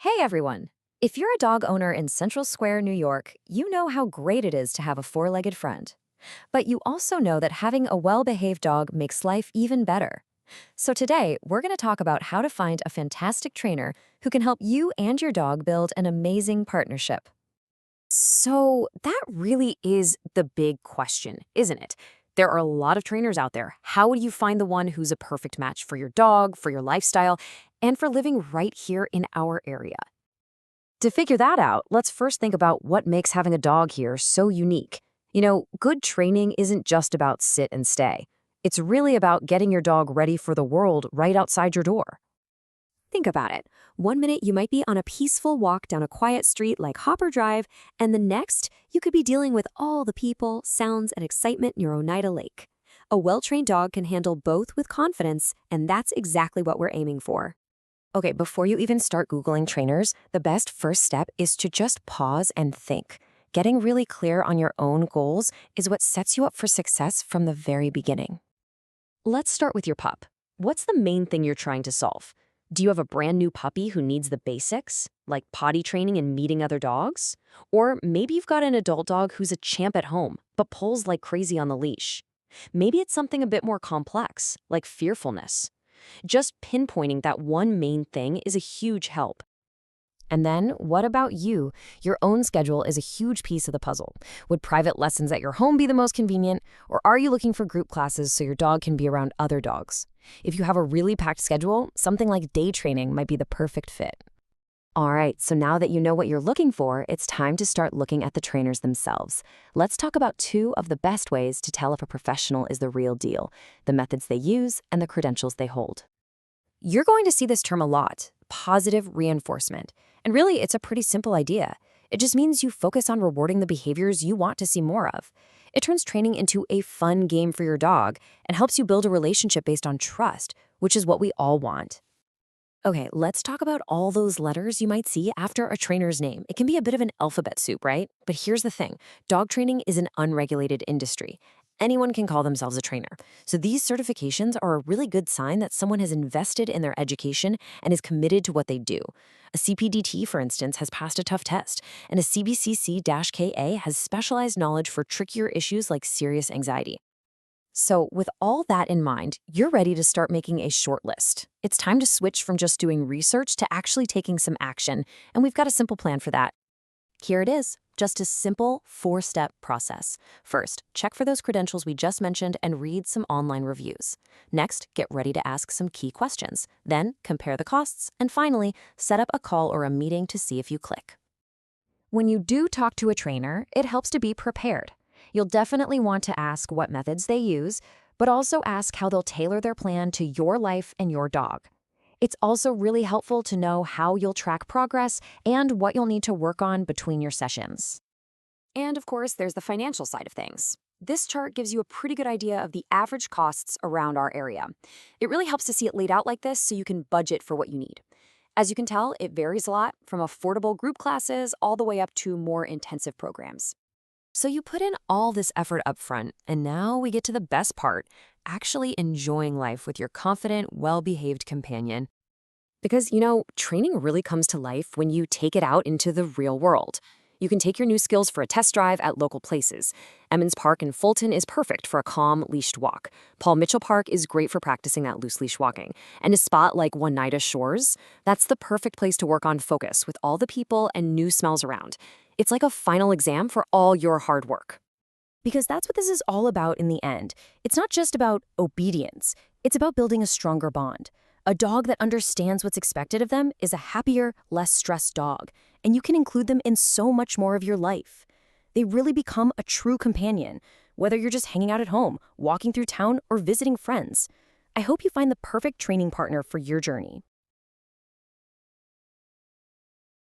Hey everyone! If you're a dog owner in Central Square, New York, you know how great it is to have a four-legged friend. But you also know that having a well-behaved dog makes life even better. So today, we're going to talk about how to find a fantastic trainer who can help you and your dog build an amazing partnership. So that really is the big question, isn't it? There are a lot of trainers out there. How would you find the one who's a perfect match for your dog, for your lifestyle, and for living right here in our area? To figure that out, let's first think about what makes having a dog here so unique. Good training isn't just about sit and stay. It's really about getting your dog ready for the world right outside your door. Think about it. One minute you might be on a peaceful walk down a quiet street like Hopper Drive, and the next you could be dealing with all the people, sounds, and excitement near Oneida Lake. A well-trained dog can handle both with confidence, and that's exactly what we're aiming for. Okay, before you even start Googling trainers, the best first step is to just pause and think. Getting really clear on your own goals is what sets you up for success from the very beginning. Let's start with your pup. What's the main thing you're trying to solve? Do you have a brand new puppy who needs the basics, like potty training and meeting other dogs? Or maybe you've got an adult dog who's a champ at home, but pulls like crazy on the leash. Maybe it's something a bit more complex, like fearfulness. Just pinpointing that one main thing is a huge help. And then, what about you? Your own schedule is a huge piece of the puzzle. Would private lessons at your home be the most convenient, or are you looking for group classes so your dog can be around other dogs? If you have a really packed schedule, something like day training might be the perfect fit. All right, so now that you know what you're looking for, it's time to start looking at the trainers themselves. Let's talk about two of the best ways to tell if a professional is the real deal: the methods they use and the credentials they hold. You're going to see this term a lot: positive reinforcement. And really, it's a pretty simple idea. It just means you focus on rewarding the behaviors you want to see more of. It turns training into a fun game for your dog and helps you build a relationship based on trust, which is what we all want. Okay, let's talk about all those letters you might see after a trainer's name. It can be a bit of an alphabet soup, right? But here's the thing: dog training is an unregulated industry. Anyone can call themselves a trainer. So these certifications are a really good sign that someone has invested in their education and is committed to what they do. A CPDT, for instance, has passed a tough test, and a CBCC-KA has specialized knowledge for trickier issues like serious anxiety. So, with all that in mind, you're ready to start making a short list. It's time to switch from just doing research to actually taking some action, and we've got a simple plan for that. Here it is, just a simple four-step process. First, check for those credentials we just mentioned and read some online reviews. Next, get ready to ask some key questions. Then, compare the costs. And finally, set up a call or a meeting to see if you click. When you do talk to a trainer, it helps to be prepared. You'll definitely want to ask what methods they use, but also ask how they'll tailor their plan to your life and your dog. It's also really helpful to know how you'll track progress and what you'll need to work on between your sessions. And of course, there's the financial side of things. This chart gives you a pretty good idea of the average costs around our area. It really helps to see it laid out like this so you can budget for what you need. As you can tell, it varies a lot, from affordable group classes all the way up to more intensive programs. So you put in all this effort up front, and now we get to the best part: actually enjoying life with your confident, well-behaved companion. Because, training really comes to life when you take it out into the real world. You can take your new skills for a test drive at local places. Emmons Park in Fulton is perfect for a calm, leashed walk. Paul Mitchell Park is great for practicing that loose leash walking. And a spot like Oneida Shores, that's the perfect place to work on focus with all the people and new smells around. It's like a final exam for all your hard work. Because that's what this is all about in the end. It's not just about obedience. It's about building a stronger bond. A dog that understands what's expected of them is a happier, less stressed dog, and you can include them in so much more of your life. They really become a true companion, whether you're just hanging out at home, walking through town, or visiting friends. I hope you find the perfect training partner for your journey.